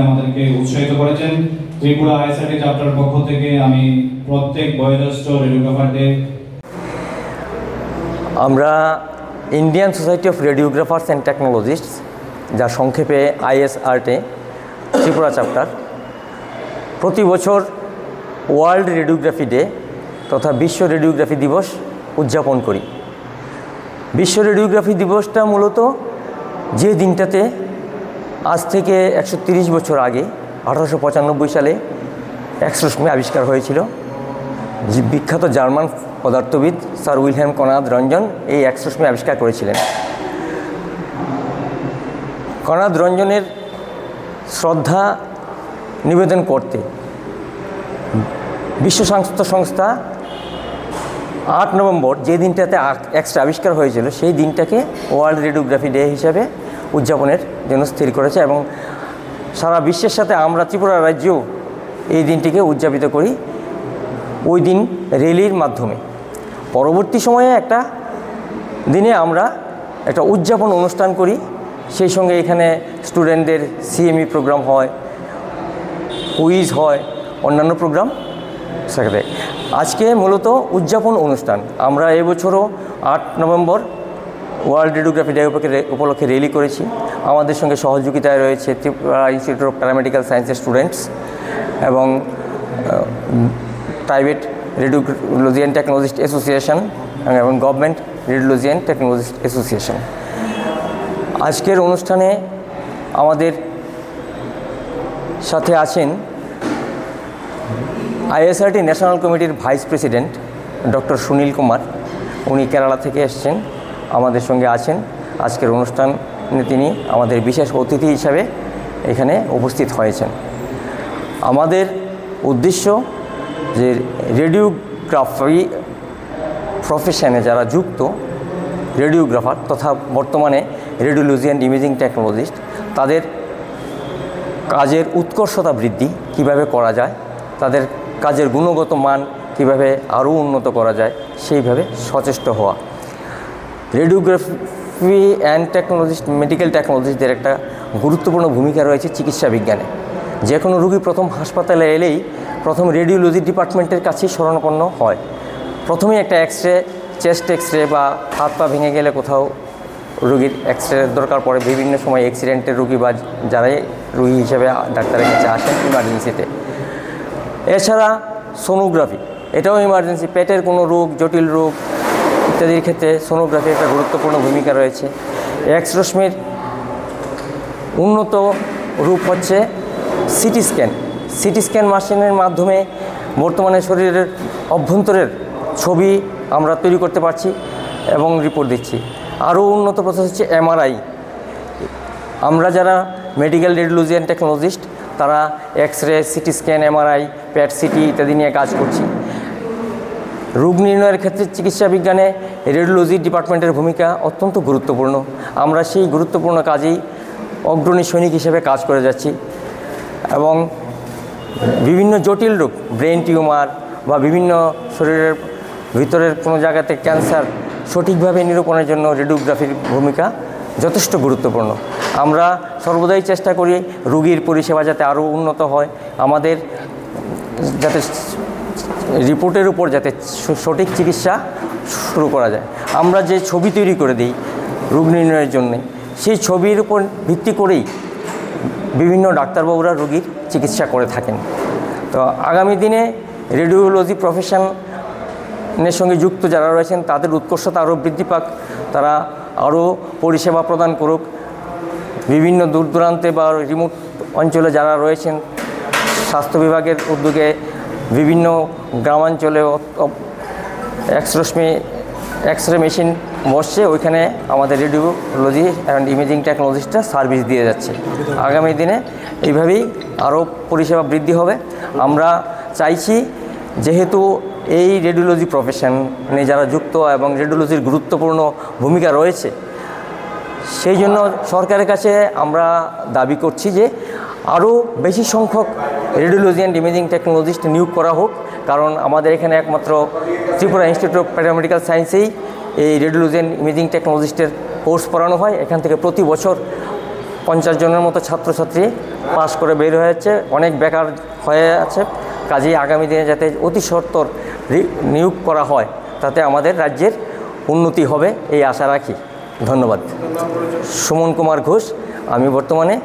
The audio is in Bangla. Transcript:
আমাদেরকে উৎসাহিত করেছেন। ত্রিপুরা আইএসআরটি চ্যাপ্টার পক্ষ থেকে আমি প্রত্যেক বয়োজ্যেষ্ঠ রেডিওগ্রাফারদের, আমরা Indian Society of Radiographers and Technologists, যা সংক্ষেপে আইএসআরটি ত্রিপুরা চ্যাপ্টার, প্রতি বছর ওয়ার্ল্ড রেডিওগ্রাফি ডে তথা বিশ্ব রেডিওগ্রাফি দিবস উদযাপন করি। বিশ্ব রেডিওগ্রাফি দিবসটা মূলত যে দিনটাতে আজ থেকে 130 বছর আগে 1895 সালে এক্স-রশ্মি আবিষ্কার হয়েছিল। যে বিখ্যাত জার্মান পদার্থবিদ স্যার উইলহেম কনাদ রঞ্জন এই এক্স-রশ্মি আবিষ্কার করেছিলেন। কনাদ রঞ্জনের শ্রদ্ধা নিবেদন করতে বিশ্ব স্বাস্থ্য সংস্থা 8 নভেম্বর, যে দিনটাতে এক্সটা আবিষ্কার হয়েছিল, সেই দিনটাকে ওয়ার্ল্ড রেডিওগ্রাফি ডে হিসাবে উদযাপনের জন্য স্থির করেছে এবং সারা বিশ্বের সাথে আমরা ত্রিপুরা রাজ্যেও এই দিনটিকে উদযাপিত করি ওই দিন র্যালির মাধ্যমে। পরবর্তী সময়ে একটা দিনে আমরা একটা উদযাপন অনুষ্ঠান করি, সেই সঙ্গে এখানে স্টুডেন্টদের সিএমই প্রোগ্রাম হয়, কুইজ হয়, অন্যান্য প্রোগ্রাম সেখানে। আজকে মূলত উদযাপন অনুষ্ঠান। আমরা এবছরও 8 নভেম্বর ওয়ার্ল্ড রেডিওগ্রাফি ডে উপলক্ষে র্যালি করেছি। আমাদের সঙ্গে সহযোগিতায় রয়েছে ত্রিপুরা ইনস্টিটিউট অফ প্যারামেডিক্যাল সায়েন্সের স্টুডেন্টস এবং private radiology and technologist association এবং government radiology and technologist association. আজকের অনুষ্ঠানে আমাদের সাথে আছেন আইএসআরটি ন্যাশনাল কমিটির vice president doctor Sunil Kumar. উনি কেরালা থেকে এসেছেন, আমাদের সঙ্গে আছেন। আজকের অনুষ্ঠানে তিনি আমাদের বিশেষ অতিথি হিসাবে এখানে উপস্থিত হয়েছেন। আমাদের উদ্দেশ্য যে রেডিওগ্রাফি প্রফেশনে যারা যুক্ত রেডিওগ্রাফার তথা বর্তমানে রেডিওলজি অ্যান্ড ইমেজিং টেকনোলজিস্ট, তাদের কাজের উৎকর্ষতা বৃদ্ধি কিভাবে করা যায়, তাদের কাজের গুণগত মান কিভাবে আরও উন্নত করা যায়, সেইভাবে সচেষ্ট হওয়া। রেডিওগ্রাফি অ্যান্ড টেকনোলজিস্ট, মেডিকেল টেকনোলজিস্টদের একটা গুরুত্বপূর্ণ ভূমিকা রয়েছে চিকিৎসা বিজ্ঞানে। যে কোনো রোগী প্রথম হাসপাতালে এলেই প্রথম রেডিওলজি ডিপার্টমেন্টের কাছেই শরণাপন্ন হয়। প্রথমেই একটা এক্সরে, চেস্ট এক্সরে বা হাত পা ভেঙে গেলে কোথাও রোগীর এক্সরে দরকার পড়ে। বিভিন্ন সময় অ্যাক্সিডেন্টের রোগী বা যারাই রোগী হিসেবে ডাক্তারের কাছে আসেন ইমার্জেন্সিতে। এছাড়া সোনোগ্রাফি, এটাও ইমার্জেন্সি, পেটের কোনো রোগ, জটিল রোগ ইত্যাদির ক্ষেত্রে সোনোগ্রাফি একটা গুরুত্বপূর্ণ ভূমিকা রয়েছে। এক্স-রশ্মির উন্নত রূপ হচ্ছে সিটি স্ক্যান। সিটি স্ক্যান মেশিনের মাধ্যমে বর্তমানে শরীরের অভ্যন্তরের ছবি আমরা তৈরি করতে পারছি এবং রিপোর্ট দিচ্ছি। আরও উন্নত প্রসেস হচ্ছে এমআরআই। আমরা যারা মেডিকেল রেডিওলজি অ্যান্ড টেকনোলজিস্ট, তারা এক্সরে, সিটি স্ক্যান, এমআরআই, প্যাট সিটি ইত্যাদি নিয়ে কাজ করছি। রোগ নির্ণয়ের ক্ষেত্রে চিকিৎসা বিজ্ঞানে রেডিওলজি ডিপার্টমেন্টের ভূমিকা অত্যন্ত গুরুত্বপূর্ণ। আমরা সেই গুরুত্বপূর্ণ কাজেই অগ্রণী সৈনিক হিসেবে কাজ করে যাচ্ছি এবং বিভিন্ন জটিল রোগ, ব্রেন টিউমার বা বিভিন্ন শরীরের ভিতরের কোনো জায়গাতে ক্যান্সার সঠিকভাবে নিরূপণের জন্য রেডিওগ্রাফির ভূমিকা যথেষ্ট গুরুত্বপূর্ণ। আমরা সর্বদাই চেষ্টা করি রোগীর পরিষেবা যাতে আরও উন্নত হয়, আমাদের যাতে রিপোর্টের উপর যাতে সঠিক চিকিৎসা শুরু করা যায়। আমরা যে ছবি তৈরি করে দিই রোগ নির্ণয়ের জন্যে, সেই ছবির উপর ভিত্তি করেই বিভিন্ন ডাক্তারবাবুরা রোগীর চিকিৎসা করে থাকেন। তো আগামী দিনে রেডিওলজি প্রফেশনের সঙ্গে যুক্ত যারা রয়েছেন তাদের উৎকর্ষতা আরও বৃদ্ধি পাক, তারা আরও পরিষেবা প্রদান করুক। বিভিন্ন দূর দূরান্তে বা রিমোট অঞ্চলে যারা রয়েছেন, স্বাস্থ্য বিভাগের উদ্যোগে বিভিন্ন গ্রামাঞ্চলে এক্সরে মেশিন বসছে, ওইখানে আমাদের রেডিওলজি অ্যান্ড ইমেজিং টেকনোলজিস্টরা সার্ভিস দিয়ে যাচ্ছে। আগামী দিনে এইভাবেই আরও পরিষেবা বৃদ্ধি হবে। আমরা চাইছি যেহেতু এই রেডিওলজি প্রফেশনে যারা যুক্ত এবং রেডিওলজির গুরুত্বপূর্ণ ভূমিকা রয়েছে, সেই জন্য সরকারের কাছে আমরা দাবি করছি যে আরও বেশি সংখ্যক রেডিওলজি অ্যান্ড ইমেজিং টেকনোলজিস্ট নিয়োগ করা হোক। কারণ আমাদের এখানে একমাত্র ত্রিপুরা ইনস্টিটিউট অফ প্যারামেডিক্যাল সায়েন্সেই এই রেডিওলজি ইমেজিং টেকনোলজিস্টের কোর্স পড়ানো হয়। এখান থেকে প্রতি বছর 50 জনের মতো ছাত্রছাত্রী পাস করে বের হয়ে যাচ্ছে, অনেক বেকার হয়ে আছে। কাজেই আগামী দিনে যাতে অতি সত্বর নিয়োগ করা হয়, তাতে আমাদের রাজ্যের উন্নতি হবে এই আশা রাখি। ধন্যবাদ। সুমন কুমার ঘোষ, আমি বর্তমানে